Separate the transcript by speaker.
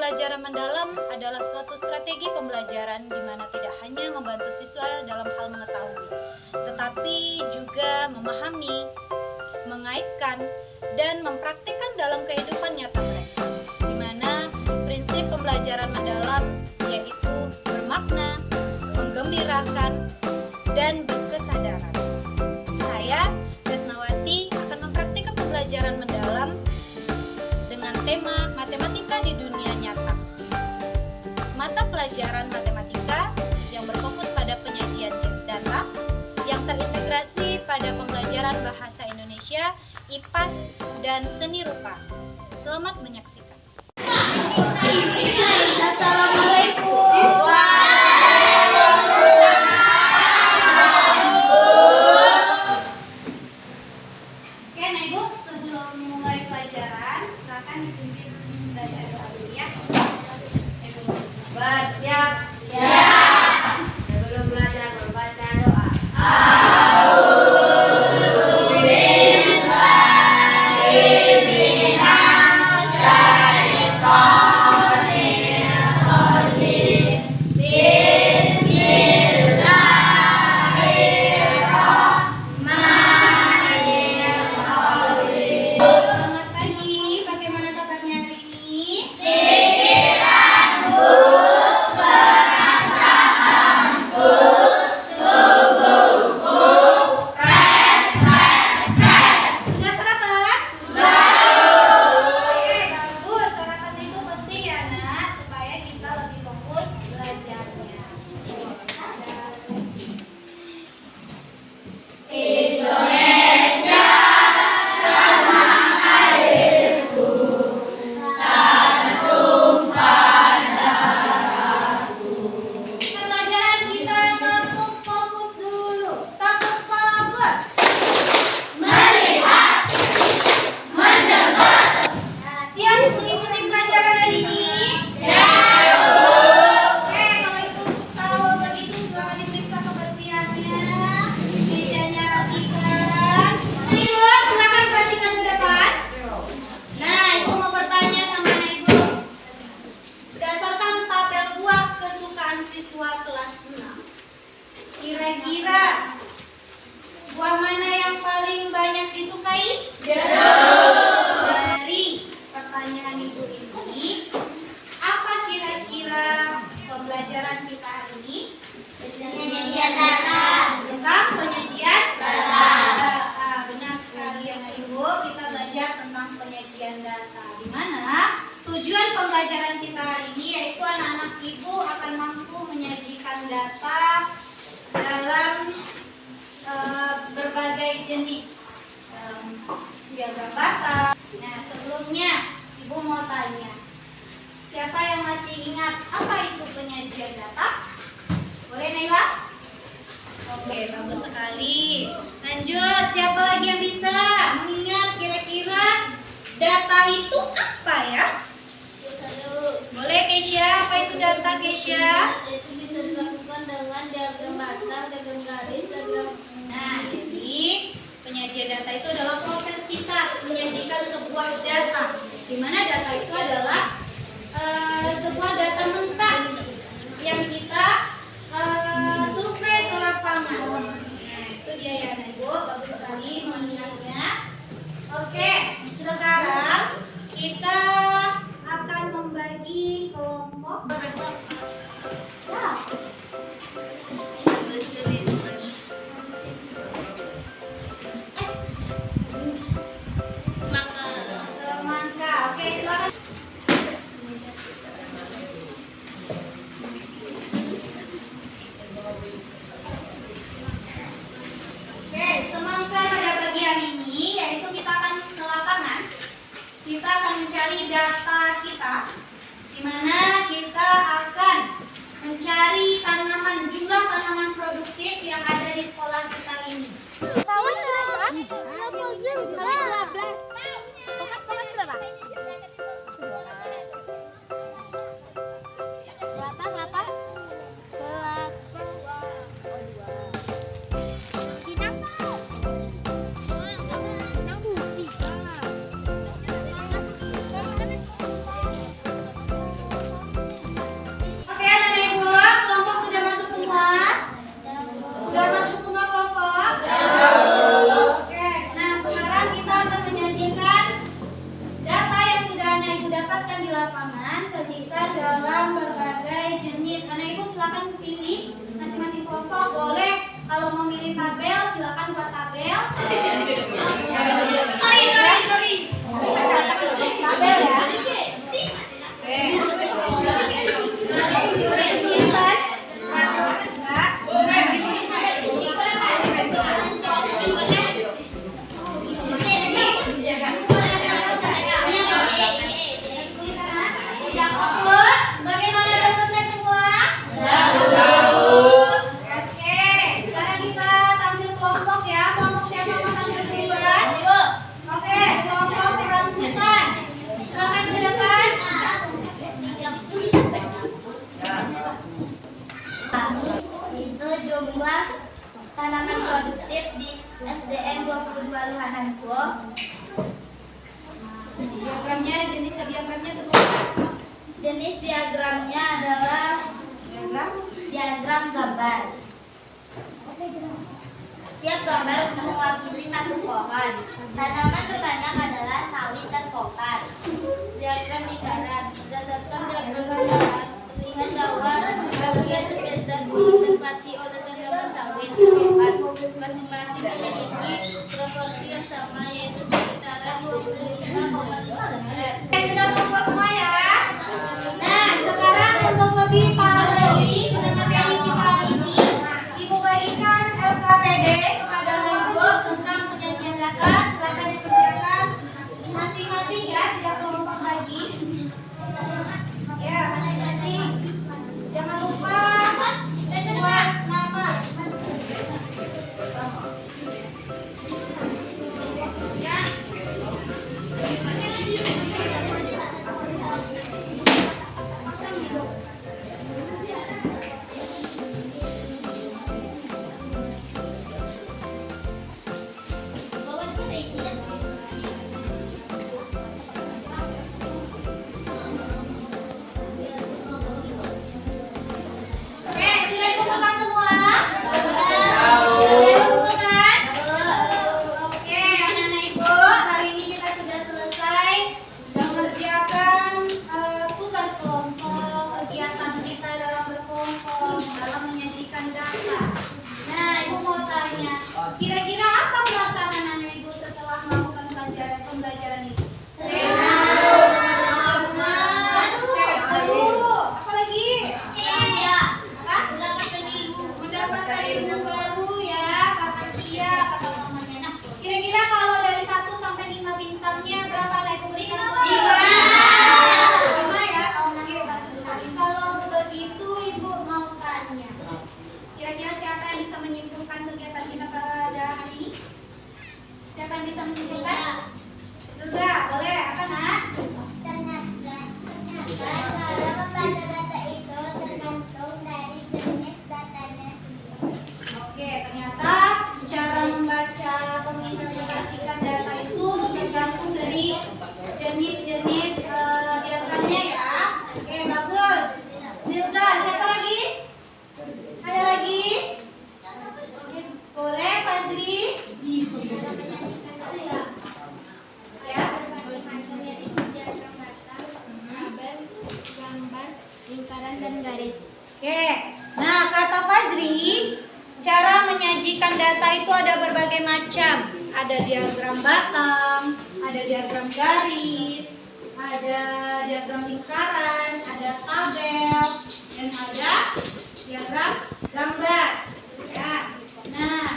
Speaker 1: pembelajaran mendalam adalah suatu strategi pembelajaran di mana tidak hanya membantu siswa dalam hal mengetahui, tetapi juga memahami, mengaitkan, dan mempraktikkan dalam kehidupan nyata mereka, di mana prinsip pembelajaran mendalam yaitu bermakna, menggembirakan, dan berkesadaran. Saya, Desnawati, akan mempraktikkan pembelajaran mendalam dengan tema matematika di dunia nyata. Mata pelajaran matematika yang berfokus pada penyajian data yang terintegrasi pada pembelajaran bahasa Indonesia, IPAS, dan seni rupa. Selamat menyaksikan. Assalamualaikum. Oke, Ibu, sebelum mulai pelajaran, silakan dipimpin baca doa dulu ya.
Speaker 2: Bersiap. Siap. Sebelum belajar membaca doa.
Speaker 1: Selamat pagi, bagaimana kabarnya hari ini? Sudah sarapan? Oke, bagus. Sarapan itu penting ya, Nak, supaya kita lebih fokus belajarnya. Pelajaran kita tetap fokus dulu. Tetap fokus. Melihat. Mendengar. Nah, siap mengikuti pelajaran hari ini? Siap. Oke, kalau begitu silakan diperiksa kebersihannya. Mejanya rapikan. Nah, Ibu, silakan perhatikan ke depan. Nah, Ibu mau bertanya sama Ibu. Berdasarkan tabel buah kesukaan siswa kelas 6, kira-kira buah mana yang paling banyak disukai? Dari pertanyaan Ibu ini, apa kira-kira pembelajaran kita hari ini? Penyajian data. Tentang penyajian data. Benar sekali ya Ibu, kita belajar tentang penyajian data. Di mana tujuan pembelajaran kita hari ini yaitu anak-anak Ibu akan mampu menyajikan data dalam berbagai jenis diagram data. Nah, sebelumnya Ibu mau tanya, siapa yang masih ingat apa itu penyajian data? Boleh, Naila? Oke, bagus sekali. Lanjut, siapa lagi yang bisa mengingat kira-kira data itu apa ya? Boleh, Keisha? Apa itu data, Keisha?
Speaker 2: Itu bisa dilakukan dengan diagram batang, diagram garis, diagram.
Speaker 1: Nah, jadi penyajian data itu adalah proses kita menyajikan sebuah data, di mana data itu adalah sebuah data mentah yang kita survei ke lapangan. Nah, itu dia ya, Ibu. Bagus sekali mengingatnya. Oke, sekarang kita akan membagi kelompok. Ya. Semangka. Oke, silakan. Oke, semangka pada bagian ini yaitu kita akan ke lapangan. Kita akan mencari data kita, di mana kita akan mencari jumlah tanaman produktif yang ada di sekolah kita ini. dapatkan di lapangan sajikan dalam berbagai jenis. Anak ibu silakan pilih masing-masing kelompok. Boleh kalau mau milih tabel silakan buat tabel. Sorry. Tabel ya. Bagaimana, udah selesai semua? Oke, sekarang kita tampil kelompok ya. Kelompok siapa mau tampil duluan? Oke, kelompok rambutan. Silakan ke depan.
Speaker 2: Itu jumlah tanaman produktif di SDN 22 Luhananko.
Speaker 1: Diagramnya, jenis diagramnya semua.
Speaker 2: Jenis diagramnya adalah diagram gambar. Setiap gambar mewakili satu pohon. Tanaman terbanyak adalah sawit dan pokar. Diagram lingkaran. Berdasarkan diagram lingkaran, terlihat bahwa bagian tepian ditempati oleh tanaman sawit dan pokar. Masing-masing memiliki proporsi yang sama, yaitu sekitaran 25,5%.
Speaker 1: Sudah kumpul semua ya. Nah, sekarang untuk lebih paham lagi mengenai materi kita ini, Ibu berikan LKPD kepada Ibu tentang penyajian data. Silakan dikerjakan masing-masing ya, tidak kelompok lagi. Ya, masing-masing. Jangan lupa buat nama. Ya. Oke, sudah dikumpulkan semua? Sudah dikumpulkan? Oke, anak-anak ibu, hari ini kita sudah selesai mengerjakan tugas kelompok, kegiatan kita dalam berkelompok, dalam menyajikan data. Nah, ibu mau tanya, kira-kira apa perasaan anak-anak ibu setelah melakukan pembelajaran ini? Seru. Apa lagi? Mendapatkan ilmu baru ya, kata Tia, kata mamanya. Nah, kira-kira kalau dari 1 sampai 5 bintangnya berapa naik berikan? 5 ya, oke, bagus sekali. Kalau begitu ibu mau tanya, kira-kira siapa yang bisa menyimpulkan kegiatan kita pada hari ini? Siapa yang bisa menyimpulkan? Juga, boleh, apa nak?
Speaker 2: Cara membaca data itu tergantung dari jenis datanya.
Speaker 1: Oke, ternyata cara membaca atau menginterpretasikan data itu tergantung dari jenis-jenis diagramnya ya. Oke, bagus. Zilda, siapa lagi? Ada lagi? Boleh, Fajri? Ya.
Speaker 2: Gambar, lingkaran, dan garis.
Speaker 1: Oke, nah kata Fajri, cara menyajikan data itu ada berbagai macam. Ada diagram batang, ada diagram garis, ada diagram lingkaran, ada tabel, dan ada diagram gambar. Ya, nah